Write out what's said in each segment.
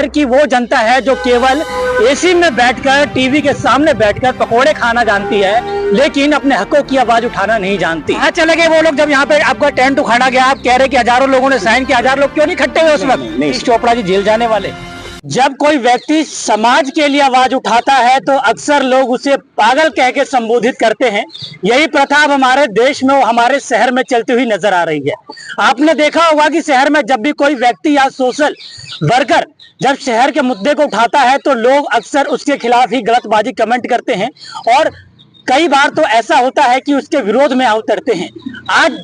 शहर की वो जनता है जो केवल एसी में बैठकर, टीवी के सामने बैठकर पकोड़े खाना जानती है, लेकिन अपने हकों की आवाज उठाना नहीं जानती। हाँ, चले गए वो लोग जब यहाँ पे आपका टेंट उखाड़ा गया, आप कह रहे कि हजारों लोगों ने साइन किया, 1000 लोग क्यों नहीं इकट्ठे हुए उस वक्त? सतीश चोपड़ा जी जेल जाने वाले। जब कोई व्यक्ति समाज के लिए आवाज उठाता है तो अक्सर लोग उसे पागल कह के संबोधित करते हैं। यही प्रथा अब हमारे देश में, हमारे शहर में चलती हुई नजर आ रही है। आपने देखा होगा कि शहर में जब भी कोई व्यक्ति या सोशल वर्कर जब शहर के मुद्दे को उठाता है तो लोग अक्सर उसके खिलाफ ही गलतबाजी कमेंट करते हैं और कई बार तो ऐसा होता है कि उसके विरोध में आ उतरते हैं। आज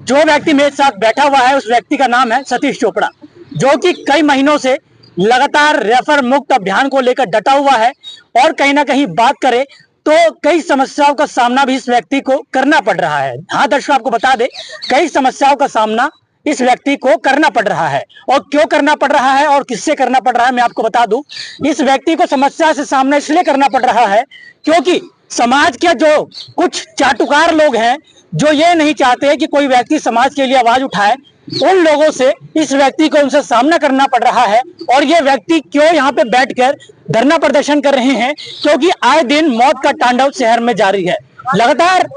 जो व्यक्ति मेरे साथ बैठा हुआ है उस व्यक्ति का नाम है सतीश चोपड़ा, जो कि कई महीनों से लगातार रेफर मुक्त अभियान को लेकर डटा हुआ है और कहीं ना कहीं बात करें तो कई समस्याओं का सामना भी इस व्यक्ति को करना पड़ रहा है। हाँ दर्शकों, आपको बता दें कई समस्याओं का सामना इस व्यक्ति को करना पड़ रहा है और क्यों करना पड़ रहा है और किससे करना पड़ रहा है मैं आपको बता दूं। इस व्यक्ति को समस्या से सामना इसलिए करना पड़ रहा है क्योंकि समाज के जो कुछ चाटुकार लोग हैं जो ये नहीं चाहते कि कोई व्यक्ति समाज के लिए आवाज उठाए, उन लोगों से इस व्यक्ति को उनसे सामना करना पड़ रहा है। और ये व्यक्ति क्यों यहाँ पे बैठकर धरना प्रदर्शन कर रहे हैं? क्योंकि आए दिन मौत का तांडव शहर में जारी है। लगातार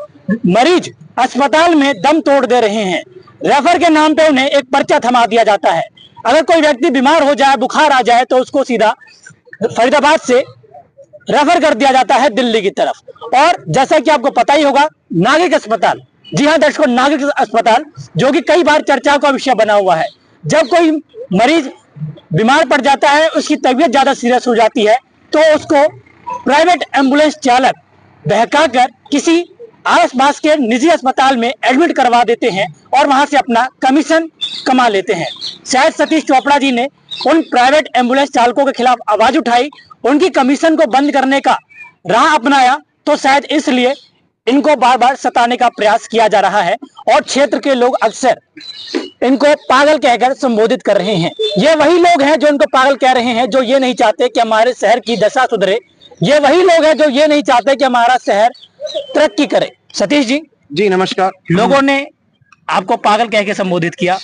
मरीज अस्पताल में दम तोड़ दे रहे हैं। रेफर के नाम पे उन्हें एक पर्चा थमा दिया जाता है। अगर कोई व्यक्ति बीमार हो जाए, बुखार आ जाए तो उसको सीधा फरीदाबाद से रेफर कर दिया जाता है दिल्ली की तरफ। और जैसा कि आपको पता ही होगा, नागरिक अस्पताल, जी हाँ दर्शकों, नागरिक अस्पताल जो कि कई बार चर्चा का विषय बना हुआ है। जब कोई मरीज बीमार पड़ जाता है, उसकी तबीयत ज्यादा सीरियस हो जाती है तो उसको प्राइवेट एम्बुलेंस चालक बहकाकर किसी आस पास के निजी अस्पताल में एडमिट करवा देते हैं और वहां से अपना कमीशन कमा लेते हैं। शायद सतीश चोपड़ा जी ने उन प्राइवेट एम्बुलेंस चालकों के खिलाफ आवाज उठाई, उनकी कमीशन को बंद करने का राह अपनाया, तो शायद इसलिए इनको बार बार सताने का प्रयास किया जा रहा है और क्षेत्र के लोग अक्सर इनको पागल कहकर संबोधित कर रहे हैं। ये वही लोग हैं जो इनको पागल कह रहे हैं, जो ये नहीं चाहते कि हमारे शहर की दशा सुधरे। ये वही लोग हैं जो ये नहीं चाहते कि हमारा शहर तरक्की करे। सतीश जी, जी नमस्कार। लोगों ने आपको पागल कह के संबोधित किया,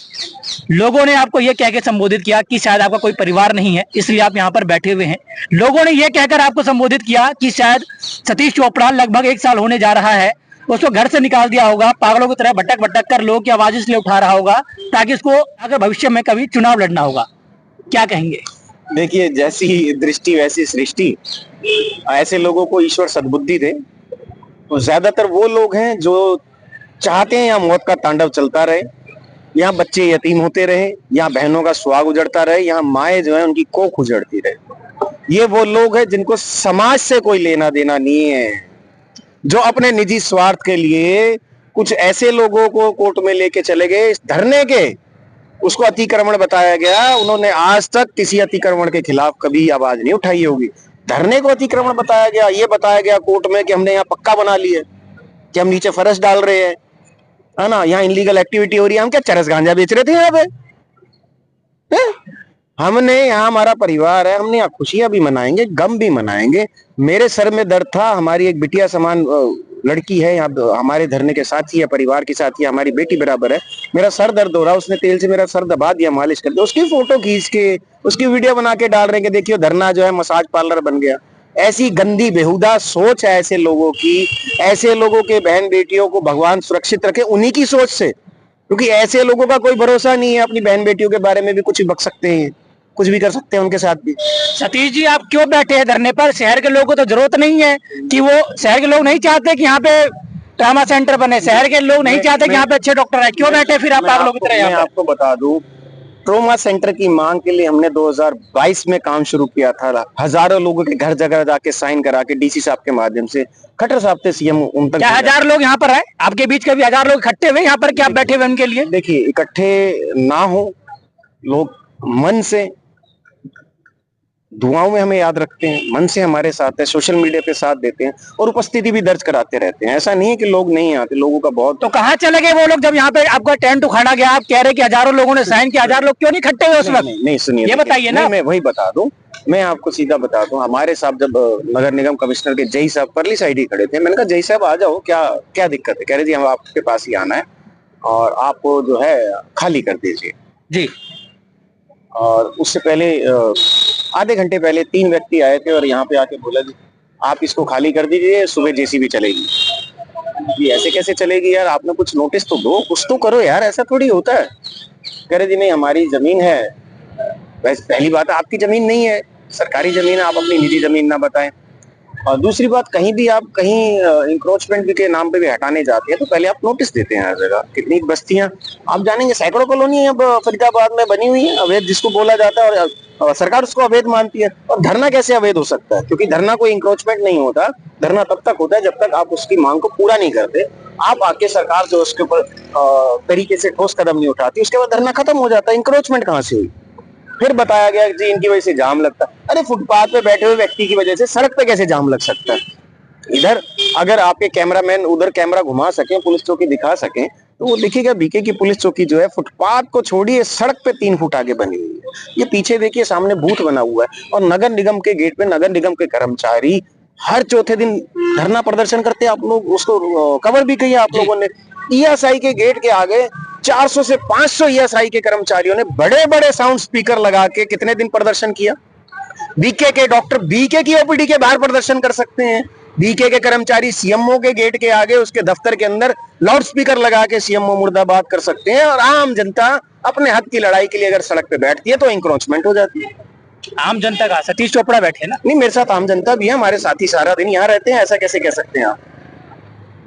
लोगों ने आपको यह कह के संबोधित किया कि शायद आपका कोई परिवार नहीं है इसलिए आप यहाँ पर बैठे हुए हैं। लोगों ने यह कहकर आपको संबोधित किया कि शायद सतीश चोपड़ा लगभग 1 साल होने जा रहा है, उसको घर से निकाल दिया होगा, पागलों की तरह भटक भटक कर लोगों की आवाज इसलिए उठा रहा होगा ताकि उसको अगर भविष्य में कभी चुनाव लड़ना होगा। क्या कहेंगे? देखिए, जैसी दृष्टि वैसी सृष्टि। ऐसे लोगों को ईश्वर सद्बुद्धि दे। तो ज्यादातर वो लोग हैं जो चाहते हैं यहाँ मौत का तांडव चलता रहे, यहाँ बच्चे यतीम होते रहे, यहाँ बहनों का सुहाग उजड़ता रहे, यहाँ माएँ जो है उनकी कोख उजड़ती रहे। ये वो लोग हैं जिनको समाज से कोई लेना देना नहीं है, जो अपने निजी स्वार्थ के लिए कुछ ऐसे लोगों को कोर्ट में लेके चले गए। इस धरने के उसको अतिक्रमण बताया गया, उन्होंने आज तक किसी अतिक्रमण के खिलाफ कभी आवाज नहीं उठाई होगी। धरने को अतिक्रमण बताया गया, ये बताया गया कोर्ट में कि हमने यहाँ पक्का बना लिया, कि हम नीचे फर्श डाल रहे हैं, है ना, यहाँ इनलीगल एक्टिविटी हो रही है। हम क्या चरस गांजा बेच रहे थे यहाँ पे? हमने यहाँ, हमारा परिवार है, हमने यहाँ खुशियां भी मनाएंगे, गम भी मनाएंगे। मेरे सर में दर्द था, हमारी एक बिटिया समान लड़की है यहाँ हमारे धरने के साथी है, परिवार की साथी है, हमारी बेटी बराबर है। मेरा सर दर्द हो रहा, उसने तेल से मेरा सर दबा दिया, मालिश कर दिया। उसकी फोटो खींच के उसकी वीडियो बना के डाल रहे हैं कि देखियो धरना जो है मसाज पार्लर बन गया। ऐसी गंदी बेहुदा सोच है ऐसे लोगों की। ऐसे लोगों के बहन बेटियों को भगवान सुरक्षित रखे उन्हीं की सोच से, क्योंकि ऐसे लोगों का कोई भरोसा नहीं है। अपनी बहन बेटियों के बारे में भी कुछ बक सकते हैं, कुछ भी कर सकते हैं उनके साथ भी। सतीश जी, आप क्यों बैठे हैं धरने पर? शहर के लोगों को तो जरूरत नहीं है कि वो, शहर के लोग नहीं चाहते कि यहाँ पे ट्रामा सेंटर बने, शहर के लोग नहीं चाहते कि यहाँ पे अच्छे डॉक्टर है, क्यों बैठे फिर आप पागलों की तरह? मैं आपको बता दूं, ट्रोमा सेंटर की मांग के लिए हमने 2022 में काम शुरू किया था। हजारों लोगों के घर जगह जाके साइन करा के डीसी साहब के माध्यम से, खट्टर साहब थे सीएम, उन तक। क्या 1000 लोग यहाँ पर आए? आपके बीच कभी 1000 लोग इकट्ठे हुए यहाँ पर? क्या आप बैठे हुए उनके लिए? देखिए, इकट्ठे ना हो लोग, मन से दुआओं में हमें याद रखते हैं, मन से हमारे साथ है, सोशल मीडिया पे साथ देते हैं और उपस्थिति भी दर्ज कराते रहते हैं। ऐसा नहीं है कि लोग नहीं आते, लोगों का बहुत। तो कहाँ चले गए वो लोग जब यहाँ पे आपका टेंट उखाड़ा गया? आप कह रहे कि हजारों लोगों ने साइन किया, 1000 लोग क्यों नहीं इकट्ठे हुए उस वक्त? नहीं सुनिए, ये बताइए ना। मैं वही बता दूं, मैं आपको सीधा बता दूं। हमारे साहब जब नगर निगम कमिश्नर के जय साहब परली साइड ही खड़े थे, मैंने कहा जय साहब आ जाओ, क्या क्या दिक्कत है? कह रहे जी हम आपके पास ही आना है और आपको जो है खाली कर दीजिए जी। और उससे पहले आधे घंटे पहले 3 व्यक्ति आए थे और यहाँ पे आके बोला जी आप इसको खाली कर दीजिए, सुबह जेसीबी चलेगी। ये ऐसे कैसे चलेगी यार, आपने कुछ नोटिस तो दो, कुछ तो करो यार, ऐसा थोड़ी होता है। कह रहे जी नहीं हमारी जमीन है। वैसे पहली बात आपकी जमीन नहीं है, सरकारी जमीन है, आप अपनी निजी जमीन ना बताएं। और दूसरी बात, कहीं भी आप कहीं इंक्रोचमेंट के नाम पे भी हटाने जाते हैं तो पहले आप नोटिस देते हैं हर जगह। कितनी बस्तियां आप जानेंगे, सैकड़ों कॉलोनी अब फरीदाबाद में बनी हुई है अवैध, जिसको बोला जाता है, और सरकार उसको अवैध मानती है। और धरना कैसे अवैध हो सकता है? क्योंकि धरना कोई इंक्रोचमेंट नहीं होता, धरना तब तक होता है जब तक आप उसकी मांग को पूरा नहीं करते। आप आके सरकार जो उसके ऊपर तरीके से ठोस कदम नहीं उठाती, उसके बाद धरना खत्म हो जाता है। इंक्रोचमेंट कहाँ से हुई? फिर बताया गया जी इनकी वजह से जाम लगता है। अरे फुटपाथ पे बैठे हुए व्यक्ति की वजह से सड़क पे कैसे जाम लग सकता है? इधर अगर आपके कैमरामैन उधर कैमरा घुमा सके, पुलिस चौकी दिखा सके, तो वो दिखेगा बीके की पुलिस चौकी जो है फुटपाथ को छोड़िए सड़क पे 3 फुट आगे बनी हुई है। ये पीछे देखिए सामने बूथ बना हुआ है, और नगर निगम के गेट पे नगर निगम के कर्मचारी हर चौथे दिन धरना प्रदर्शन करते हैं। आप लोग उसको कवर भी किया आप लोगों ने। ईएसआई के गेट के आगे 400 से 500 ईएसआई के कर्मचारियों ने बड़े बड़े साउंड स्पीकर लगा के कितने दिन प्रदर्शन किया। बीके के डॉक्टर बीके की ओपीडी के बाहर प्रदर्शन कर सकते हैं, बीके के कर्मचारी सीएमओ के गेट के आगे उसके दफ्तर के अंदर लाउड स्पीकर लगा के सीएमओ मुर्दाबाद कर सकते हैं। और आम जनता अपने हक की लड़ाई के लिए अगर सड़क पे बैठती है तो इंक्रोचमेंट हो जाती है। आम जनता का सतीश चोपड़ा बैठे ना? नहीं, मेरे साथ आम जनता भी है, हमारे साथी सारा दिन यहाँ रहते हैं, ऐसा कैसे कह सकते हैं आप?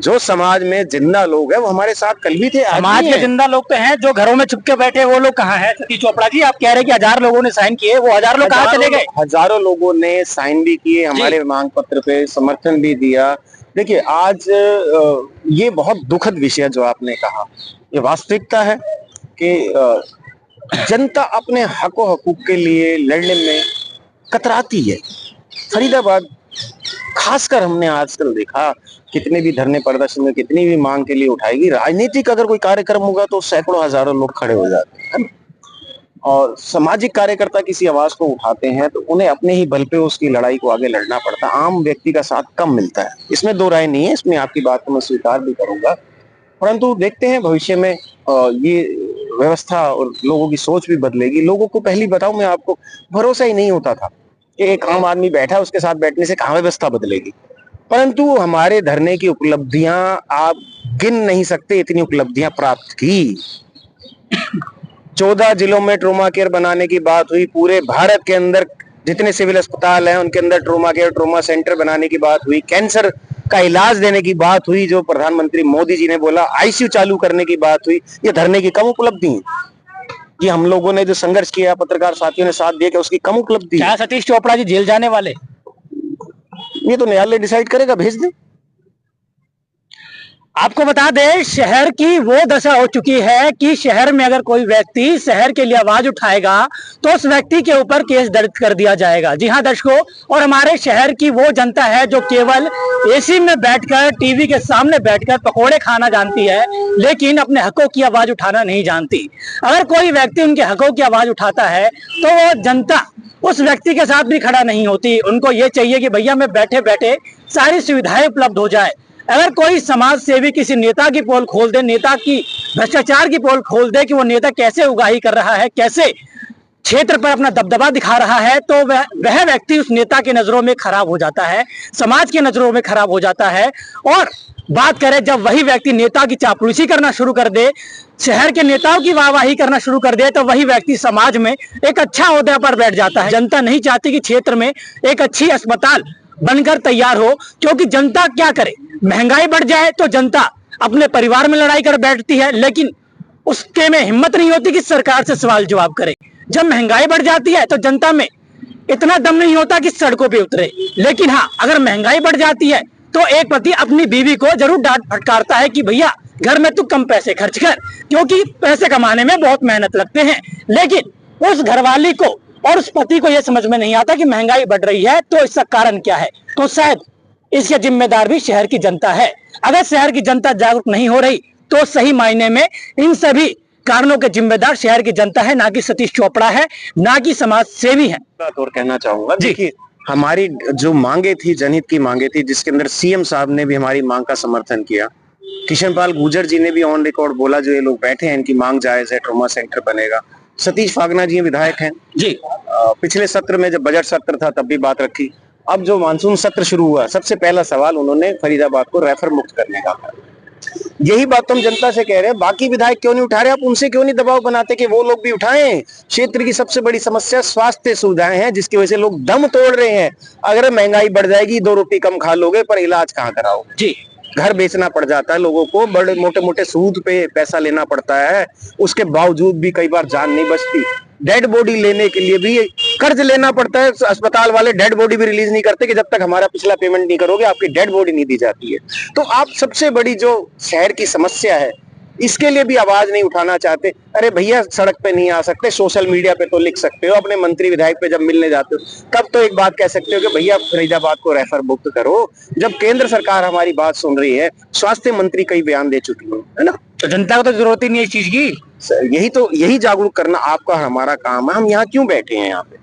जो समाज में जिंदा लोग हैं वो हमारे साथ कल भी थे, समाज के जिंदा लोग तो हैं, जो घरों में छुपके बैठे वो लोग कहाँ हैं? सतीश चोपड़ा जी आप कह रहे हैं कि 1000 लोगों ने साइन किए, वो 1000 लोग कहाँ चले गए? हजारों लोगों ने साइन भी किए, हमारे मांग पत्र पे समर्थन भी दिया। देखिए आज ये बहुत दुखद विषय जो आपने कहा, ये वास्तविकता है कि जनता अपने हकों हकूक के लिए लड़ने में कतराती है। फरीदाबाद खासकर हमने आजकल देखा, कितने भी धरने प्रदर्शन में कितनी भी मांग के लिए उठाएगी, राजनीतिक अगर कोई कार्यक्रम होगा तो सैकड़ों हजारों लोग खड़े हो जाते हैं। और सामाजिक कार्यकर्ता किसी आवाज को उठाते हैं तो उन्हें अपने ही बल पे उसकी लड़ाई को आगे लड़ना पड़ता है। आम व्यक्ति का साथ कम मिलता है, इसमें दो राय नहीं है, इसमें आपकी बात को मैं स्वीकार भी करूंगा। परंतु देखते हैं भविष्य में ये व्यवस्था और लोगों की सोच भी बदलेगी। लोगों को पहली बताऊं मैं आपको, भरोसा ही नहीं होता था कि एक आम आदमी बैठा, उसके साथ बैठने से कहाँ व्यवस्था बदलेगी। परंतु हमारे धरने की उपलब्धियां आप गिन नहीं सकते, इतनी उपलब्धियां प्राप्त की। 14 जिलों में ट्रोमा केयर बनाने की बात हुई, पूरे भारत के अंदर जितने सिविल अस्पताल हैं उनके अंदर ट्रोमा केयर ट्रोमा सेंटर बनाने की बात हुई, कैंसर का इलाज देने की बात हुई, जो प्रधानमंत्री मोदी जी ने बोला, आईसीयू चालू करने की बात हुई। ये धरने की कम उपलब्धि है कि हम लोगों ने जो संघर्ष किया, पत्रकार साथियों ने साथ दिया, कि उसकी कम उपलब्धि। क्या सतीश चोपड़ा जी जेल जाने वाले? ये तो न्यायालय डिसाइड करेगा, भेज दे। आपको बता दें, शहर की वो दशा हो चुकी है कि शहर में अगर कोई व्यक्ति शहर के लिए आवाज उठाएगा तो उस व्यक्ति के ऊपर केस दर्ज कर दिया जाएगा। जी हां दर्शकों, और हमारे शहर की वो जनता है जो केवल एसी में बैठकर, टीवी के सामने बैठकर पकोड़े खाना जानती है, लेकिन अपने हकों की आवाज उठाना नहीं जानती। अगर कोई व्यक्ति उनके हकों की आवाज उठाता है तो वो जनता उस व्यक्ति के साथ भी खड़ा नहीं होती। उनको ये चाहिए कि भैया मैं बैठे बैठे सारी सुविधाएं उपलब्ध हो जाए। अगर कोई समाज सेवी किसी नेता की पोल खोल दे, नेता की भ्रष्टाचार की पोल खोल दे कि वो नेता कैसे उगाही कर रहा है, कैसे क्षेत्र पर अपना दबदबा दिखा रहा है, तो वह व्यक्ति उस नेता की नजरों में खराब हो जाता है, समाज की नजरों में खराब हो जाता है। और बात करें जब वही व्यक्ति नेता की चापलूसी करना शुरू कर दे, शहर के नेताओं की वाहवाही करना शुरू कर दे, तो वही व्यक्ति समाज में एक अच्छा ओहदे पर बैठ जाता है। जनता नहीं चाहती कि क्षेत्र में एक अच्छी अस्पताल बनकर तैयार हो, क्योंकि जनता क्या करे, महंगाई बढ़ जाए तो जनता अपने परिवार में लड़ाई कर बैठती है, लेकिन उसके में हिम्मत नहीं होती कि सरकार से सवाल जवाब करे। जब महंगाई बढ़ जाती है तो जनता में इतना दम नहीं होता कि सड़कों पे उतरे। लेकिन हाँ, अगर महंगाई बढ़ जाती है तो एक पति अपनी बीवी को जरूर डांट फटकारता है कि भैया घर में तू कम पैसे खर्च कर, क्योंकि पैसे कमाने में बहुत मेहनत लगते हैं। लेकिन उस घरवाली को और उस पति को यह समझ में नहीं आता कि महंगाई बढ़ रही है तो इसका कारण क्या है। तो शायद इसके जिम्मेदार भी शहर की जनता है। अगर शहर की जनता जागरूक नहीं हो रही तो सही मायने में इन सभी कारणों के जिम्मेदार शहर की जनता है, ना कि सतीश चोपड़ा है, ना कि समाज सेवी है। बात और कहना चाहूंगा, देखिए हमारी जो मांगे थी, जनहित की मांगे थी, जिसके अंदर सीएम साहब ने भी हमारी मांग का समर्थन किया, किशन पाल गुर्जर जी ने भी ऑन रिकॉर्ड बोला जो ये लोग बैठे हैं इनकी मांग जायज है, ट्रॉमा सेंटर बनेगा। सतीश फागना जी विधायक हैं जी। पिछले सत्र में जब बजट सत्र था तब भी बात रखी। अब जो मानसून सत्र शुरू हुआ, सबसे पहला सवाल उन्होंने फरीदाबाद को रेफर मुक्त करने का था। यही बात तो हम जनता से कह रहे हैं, बाकी विधायक क्यों नहीं उठा रहे? आप उनसे क्यों नहीं दबाव बनाते कि वो लोग भी उठाएं? क्षेत्र की सबसे बड़ी समस्या स्वास्थ्य सुविधाएं हैं, जिसकी वजह से लोग दम तोड़ रहे हैं। अगर महंगाई बढ़ जाएगी, 2 रोटी कम खा लोगे, पर इलाज कहाँ कराओगे? जी। घर बेचना पड़ जाता है लोगों को, बड़े मोटे मोटे सूद पे पैसा लेना पड़ता है, उसके बावजूद भी कई बार जान नहीं बचती। डेड बॉडी लेने के लिए भी कर्ज लेना पड़ता है। अस्पताल वाले डेड बॉडी भी रिलीज नहीं करते कि जब तक हमारा पिछला पेमेंट नहीं करोगे आपकी डेड बॉडी नहीं दी जाती है। तो आप सबसे बड़ी जो शहर की समस्या है, इसके लिए भी आवाज नहीं उठाना चाहते। अरे भैया, सड़क पे नहीं आ सकते, सोशल मीडिया पे तो लिख सकते हो, अपने मंत्री विधायक पे जब मिलने जाते हो तब तो एक बात कह सकते हो कि भैया फरीदाबाद को रेफर मुक्त करो। जब केंद्र सरकार हमारी बात सुन रही है, स्वास्थ्य मंत्री कई बयान दे चुकी है ना, तो जनता को तो जरूरत ही नहीं है इस चीज की। यही जागरूक करना आपका हमारा काम है। हम यहाँ क्यों बैठे हैं? यहाँ पे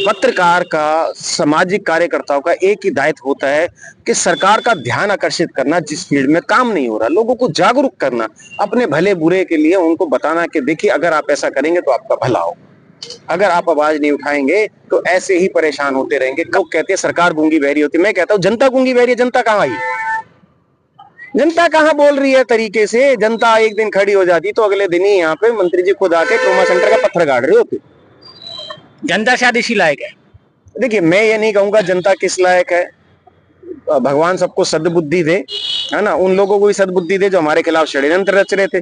पत्रकार का, सामाजिक कार्यकर्ताओं का एक ही दायित्व होता है कि सरकार का ध्यान आकर्षित करना, जिस फील्ड में काम नहीं हो रहा, लोगों को जागरूक करना, अपने भले बुरे के लिए उनको बताना कि देखिए अगर आप ऐसा करेंगे तो आपका भला हो। अगर आप आवाज नहीं उठाएंगे तो ऐसे ही परेशान होते रहेंगे। लोग कहते हैं सरकार गूंगी बहरी होती है, मैं कहता हूँ जनता गूंगी बहरी है। जनता कहाँ आई? जनता कहाँ बोल रही है तरीके से? जनता एक दिन खड़ी हो जाती तो अगले दिन ही यहाँ पे मंत्री जी खुद आके ट्रोमा सेंटर का पत्थर गाड़ रहे होते। जनता शायद इसी लायक है। देखिए, मैं ये नहीं कहूंगा जनता किस लायक है, भगवान सबको सद्बुद्धि दे, है ना। उन लोगों को भी सद्बुद्धि दे जो हमारे खिलाफ षड्यंत्र रच रहे थे,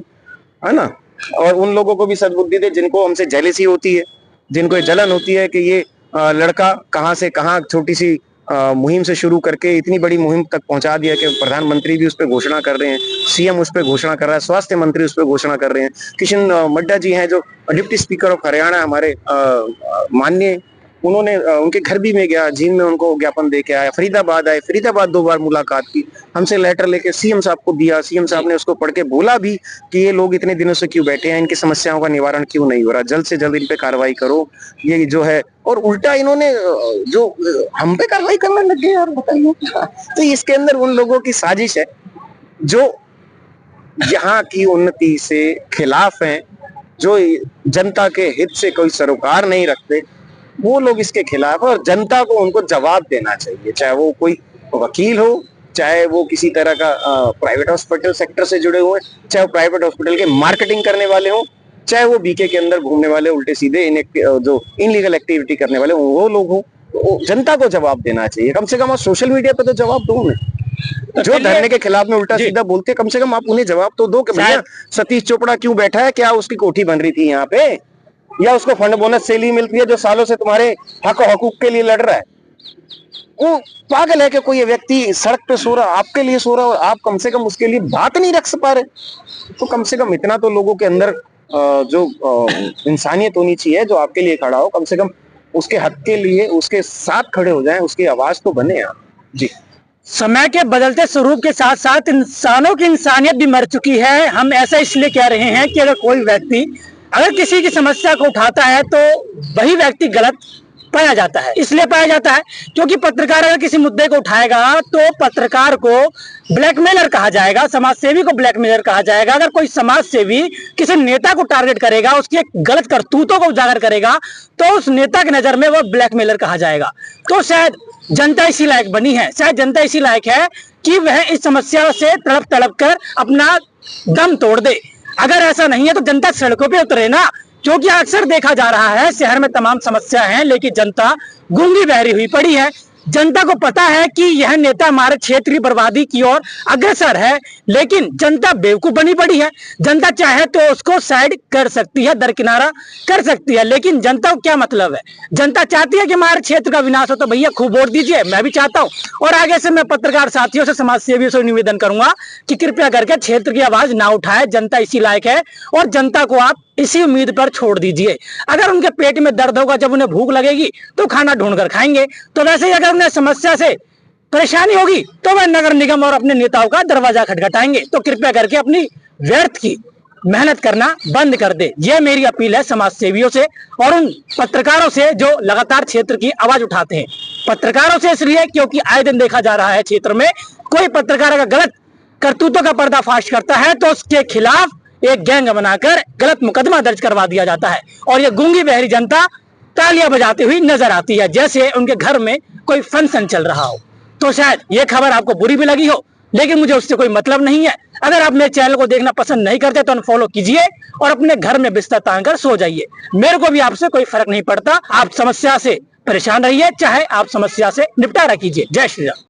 है ना, और उन लोगों को भी सद्बुद्धि दे जिनको हमसे जेलसी होती है, जिनको जलन होती है कि ये लड़का कहां से कहां छोटी सी मुहिम से शुरू करके इतनी बड़ी मुहिम तक पहुंचा दिया कि प्रधानमंत्री भी उस पर घोषणा कर रहे हैं, सीएम उस पर घोषणा कर रहा है, स्वास्थ्य मंत्री उस पर घोषणा कर रहे हैं। किशन मड्डा जी हैं जो डिप्टी स्पीकर ऑफ हरियाणा हमारे माननीय, उन्होंने उनके घर भी में गया, जींद में उनको ज्ञापन दे के आया, फरीदाबाद आए, फरीदाबाद 2 बार मुलाकात की, हमसे लेटर लेके सीएम साहब को दिया। सीएम साहब ने उसको पढ़ के बोला भी कि ये लोग इतने दिनों से क्यों बैठे हैं, इनकी समस्याओं का निवारण क्यों नहीं हो रहा, जल्द से जल्द इन पे कार्रवाई करो, ये जो है। और उल्टा इन्होंने जो हम पे कार्रवाई करने लगे यार, बताइए। तो इसके अंदर उन लोगों की साजिश है जो यहाँ की उन्नति से खिलाफ हैं, जो जनता के हित से कोई सरोकार नहीं रखते, वो लोग इसके खिलाफ है। और जनता को उनको जवाब देना चाहिए, चाहे वो कोई वकील हो, चाहे वो किसी तरह का प्राइवेट हॉस्पिटल सेक्टर से जुड़े हुए, चाहे वो प्राइवेट हॉस्पिटल के मार्केटिंग करने वाले हो, चाहे वो बीके के अंदर घूमने वाले उल्टे सीधे जो इनलीगल एक्टिविटी करने वाले वो लोग हो, जनता को जवाब देना चाहिए। कम से कम आप सोशल मीडिया पे तो जवाब दो उन्हें। जो धरने के खिलाफ में उल्टा सीधा बोलते हैं, कम से कम आप उन्हें जवाब तो दो कि भैया सतीश चोपड़ा क्यों बैठा है, क्या उसकी कोठी बन रही थी यहाँ पे, या उसको फंड बोनस से मिलती है जो सालों से तुम्हारे हक हकूक के लिए लड़ रहा है। वो पागल है कि कोई व्यक्ति सड़क पे सो रहा, आपके लिए सो रहा, और आप कम से कम उसके लिए बात नहीं रख पा रहे। तो कम से कम इतना तो लोगों के अंदर जो इंसानियत होनी चाहिए, जो आपके लिए खड़ा हो, कम से कम उसके हक के लिए उसके साथ खड़े हो जाएं, उसकी आवाज तो बने आप। जी। समय के बदलते स्वरूप के साथ साथ इंसानों की इंसानियत भी मर चुकी है। हम ऐसा इसलिए कह रहे हैं कि अगर कोई व्यक्ति अगर किसी की समस्या को उठाता है तो वही व्यक्ति गलत पाया जाता है। इसलिए पाया जाता है क्योंकि पत्रकार अगर किसी मुद्दे को उठाएगा तो पत्रकार को ब्लैकमेलर कहा जाएगा, समाज सेवी को ब्लैकमेलर कहा जाएगा। अगर कोई समाज सेवी किसी नेता को टारगेट करेगा, उसकी गलत करतूतों को उजागर करेगा, तो उस नेता की नजर में वो ब्लैकमेलर कहा जाएगा। तो शायद जनता इसी लायक बनी है, शायद जनता इसी लायक है कि वह इस समस्या से तड़प तड़प कर अपना दम तोड़ दे। अगर ऐसा नहीं है तो जनता सड़कों पे उतरे ना, क्योंकि अक्सर देखा जा रहा है शहर में तमाम समस्या है लेकिन जनता गूंगी बहरी हुई पड़ी है। जनता को पता है कि यह नेता हमारे क्षेत्र की बर्बादी की ओर अग्रसर है, लेकिन जनता बेवकूफ बनी पड़ी है। जनता चाहे तो उसको साइड कर सकती है, दरकिनारा कर सकती है, लेकिन जनता को क्या मतलब है? जनता चाहती है कि हमारे क्षेत्र का विनाश हो, तो भैया खूब वोट दीजिए, मैं भी चाहता हूं। और आगे से मैं पत्रकार साथियों से, समाज सेवियों से निवेदन करूंगा कि कृपया करके क्षेत्र की आवाज ना उठाए। जनता इसी लायक है और जनता को आप इसी उम्मीद पर छोड़ दीजिए। अगर उनके पेट में दर्द होगा, जब उन्हें भूख लगेगी तो खाना ढूंढ कर खाएंगे। तो वैसे ही अगर उन्हें समस्या से परेशानी होगी तो वह नगर निगम और अपने नेताओं का दरवाजा खटखटाएंगे। तो कृपया करके अपनी व्यर्थ की मेहनत करना बंद कर दे। यह मेरी अपील है समाज सेवियों से और उन पत्रकारों से जो लगातार क्षेत्र की आवाज उठाते हैं। पत्रकारों से इसलिए क्योंकि आए दिन देखा जा रहा है क्षेत्र में कोई पत्रकार अगर गलत करतूतों का पर्दाफाश करता है तो उसके खिलाफ एक गैंग बनाकर गलत मुकदमा दर्ज करवा दिया जाता है और ये गूंगी बहरी जनता तालियां बजाती हुई नजर आती है, जैसे उनके घर में कोई फंक्शन चल रहा हो। तो शायद ये खबर आपको बुरी भी लगी हो, लेकिन मुझे उससे कोई मतलब नहीं है। अगर आप मेरे चैनल को देखना पसंद नहीं करते तो अनफॉलो कीजिए और अपने घर में बिस्तर तान कर सो जाइए। मेरे को भी आपसे कोई फर्क नहीं पड़ता। आप समस्या से परेशान रहिए, चाहे आप समस्या से निपटारा कीजिए। जय श्री राम।